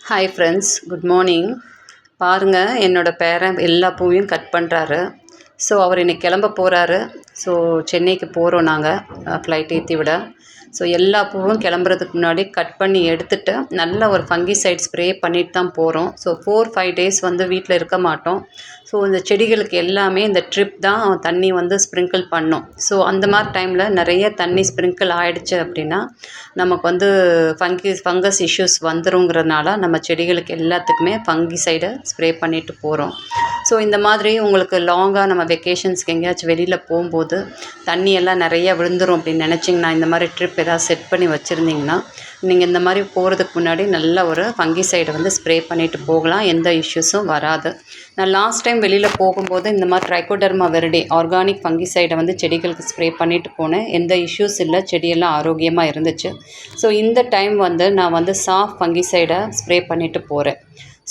Hi friends, good morning. பாருங்கள், என்னோடய பேரன் எல்லா பூவையும் கட் பண்ணுறாரு. ஸோ அவர் இன்றைக்கி கிளம்ப போகிறாரு. ஸோ சென்னைக்கு போகிறோம் நாங்கள் ஃப்ளைட் ஏற்றி விட. ஸோ எல்லா பூவும் கிளம்புறதுக்கு முன்னாடி கட் பண்ணி எடுத்துகிட்டு நல்ல ஒரு ஃபங்கிசைட் ஸ்ப்ரே பண்ணிட்டு தான் போகிறோம். ஸோ 4-5 டேஸ் வந்து வீட்டில் இருக்க மாட்டோம். ஸோ இந்த செடிகளுக்கு எல்லாமே இந்த ட்ரிப் தான் தண்ணி வந்து ஸ்ப்ரிங்கிள் பண்ணோம். ஸோ அந்த மாதிரி டைமில் நிறைய தண்ணி ஸ்ப்ரிங்கிள் ஆகிடுச்சு அப்படின்னா நமக்கு வந்து ஃபங்கஸ் இஷ்யூஸ் வந்துருங்கிறதுனால நம்ம செடிகளுக்கு எல்லாத்துக்குமே ஃபங்கிசைடை ஸ்ப்ரே பண்ணிட்டு போகிறோம். ஸோ இந்த மாதிரி உங்களுக்கு லாங்காக நம்ம வெக்கேஷன்ஸ்க்கு எங்கேயாச்சும் வெளியில் போகும்போது தண்ணியெல்லாம் நிறைய விழுந்துடும் அப்படின்னு நினச்சிங்கன்னா, இந்த மாதிரி ட்ரிப் ஏதாவது செட் பண்ணி வச்சுருந்திங்கன்னா நீங்கள் இந்த மாதிரி போகிறதுக்கு முன்னாடி நல்ல ஒரு ஃபங்கிசைடை வந்து ஸ்ப்ரே பண்ணிவிட்டு போகலாம். எந்த இஷ்யூஸும் வராது. நான் லாஸ்ட் டைம் வெளியில் போகும்போது இந்த மாதிரி ட்ரைகோடர்மா விரிடி ஆர்கானிக் ஃபங்கிசைடை வந்து செடிகளுக்கு ஸ்ப்ரே பண்ணிவிட்டு போனேன். எந்த இஷ்யூஸ் இல்லை, செடியெல்லாம் ஆரோக்கியமாக இருந்துச்சு. ஸோ இந்த டைம் வந்து நான் வந்து சாஃப்ட் ஃபங்கிசைடை ஸ்ப்ரே பண்ணிவிட்டு போகிறேன்.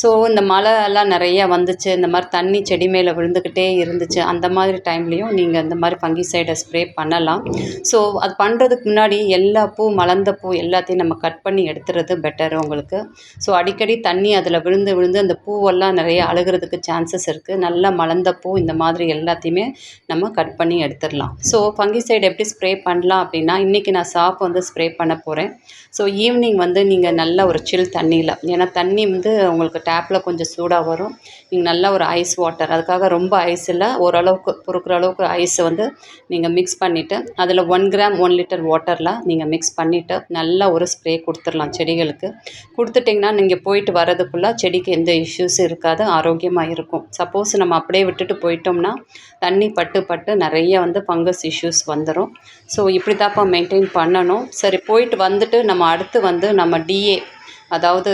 ஸோ இந்த மழை எல்லாம் நிறைய வந்துச்சு, இந்த மாதிரி தண்ணி செடி மேலே விழுந்துக்கிட்டே இருந்துச்சு. அந்த மாதிரி டைம்லேயும் நீங்கள் இந்த மாதிரி ஃபங்கிசைடை ஸ்ப்ரே பண்ணலாம். ஸோ அது பண்ணுறதுக்கு முன்னாடி எல்லா மலர்ந்த பூ எல்லாத்தையும் நம்ம கட் பண்ணி எடுத்துறது பெட்டர் உங்களுக்கு. ஸோ அடிக்கடி தண்ணி அதில் விழுந்து விழுந்து அந்த பூவெல்லாம் நிறைய அழுகிறதுக்கு சான்சஸ் இருக்குது. நல்லா மலர்ந்த பூ இந்த மாதிரி எல்லாத்தையுமே நம்ம கட் பண்ணி எடுத்துடலாம். ஸோ ஃபங்கிசைடு எப்படி ஸ்ப்ரே பண்ணலாம் அப்படின்னா, இன்றைக்கி நான் சாப் வந்து ஸ்ப்ரே பண்ண போகிறேன். ஸோ ஈவினிங் வந்து நீங்கள் நல்ல ஒரு சில் தண்ணியில், ஏன்னா தண்ணி வந்து உங்களுக்கு டேப்பில் கொஞ்சம் சூடாக வரும். நீங்கள் நல்லா ஒரு ஐஸ் வாட்டர், அதுக்காக ரொம்ப ஐஸ் இல்லை, ஓரளவுக்கு பொறுக்கிற அளவுக்கு ஐஸை வந்து நீங்கள் மிக்ஸ் பண்ணிவிட்டு அதில் 1 கிராம் 1 லிட்டர் வாட்டரில் நீங்கள் மிக்ஸ் பண்ணிவிட்டு நல்லா ஒரு ஸ்ப்ரே கொடுத்துடலாம் செடிகளுக்கு. கொடுத்துட்டிங்கன்னா நீங்கள் போயிட்டு வரதுக்குள்ளே செடிக்கு எந்த இஷ்யூஸும் இருக்காது, ஆரோக்கியமாக இருக்கும். சப்போஸ் நம்ம அப்படியே விட்டுட்டு போயிட்டோம்னா தண்ணி பட்டு நிறைய வந்து ஃபங்கஸ் இஷ்யூஸ் வந்துடும். ஸோ இப்படி தான்ப்பா மெயின்டைன் பண்ணணும். சரி, போயிட்டு வந்துட்டு நம்ம அடுத்து வந்து நம்ம டிஏ, அதாவது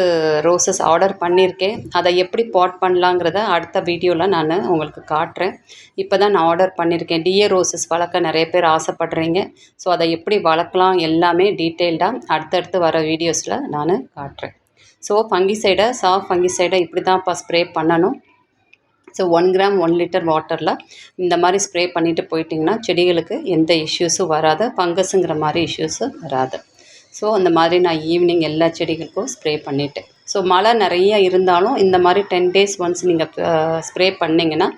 ரோசஸ் ஆர்டர் பண்ணியிருக்கேன். அதை எப்படி பாட் பண்ணலாங்கிறத அடுத்த வீடியோவில் நான் உங்களுக்கு காட்டுறேன். இப்போ தான் நான் ஆர்டர் பண்ணியிருக்கேன். டிஏ ரோசஸ் வளர்க்க நிறைய பேர் ஆசைப்பட்றீங்க. ஸோ அதை எப்படி வளர்க்கலாம் எல்லாமே டீட்டெயில்டாக அடுத்தடுத்து வர வீடியோஸில் நான் காட்டுறேன். ஸோ ஃபங்கிசைடை, சாஃப்ட் ஃபங்கிசைடை இப்படி தான்ப்பா ஸ்ப்ரே பண்ணணும். ஸோ 1 கிராம் 1 லிட்டர் வாட்டரில் இந்த மாதிரி ஸ்ப்ரே பண்ணிவிட்டு போயிட்டிங்கன்னா செடிகளுக்கு எந்த இஷ்யூஸும் வராது, ஃபங்கஸுங்கிற மாதிரி இஷ்யூஸும் வராது. ஸோ அந்த மாதிரி நான் ஈவினிங் எல்லா செடிகளுக்கும் ஸ்ப்ரே பண்ணிவிட்டேன். ஸோ மழை நிறைய இருந்தாலும் இந்த மாதிரி 10 days ஒன்ஸ் நீங்கள் ஸ்ப்ரே பண்ணிங்கன்னா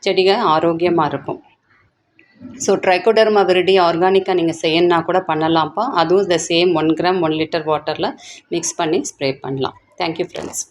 செடிகள் ஆரோக்கியமாக இருக்கும். ஸோ ட்ரைகோடர்மா விரிடி ஆர்கானிக்காக நீங்கள் செய்யணுன்னா கூட பண்ணலாம்ப்பா. அதுவும் இந்த சேம் 1 கிராம் 1 லிட்டர் வாட்டரில் மிக்ஸ் பண்ணி ஸ்ப்ரே பண்ணலாம். Thank you friends.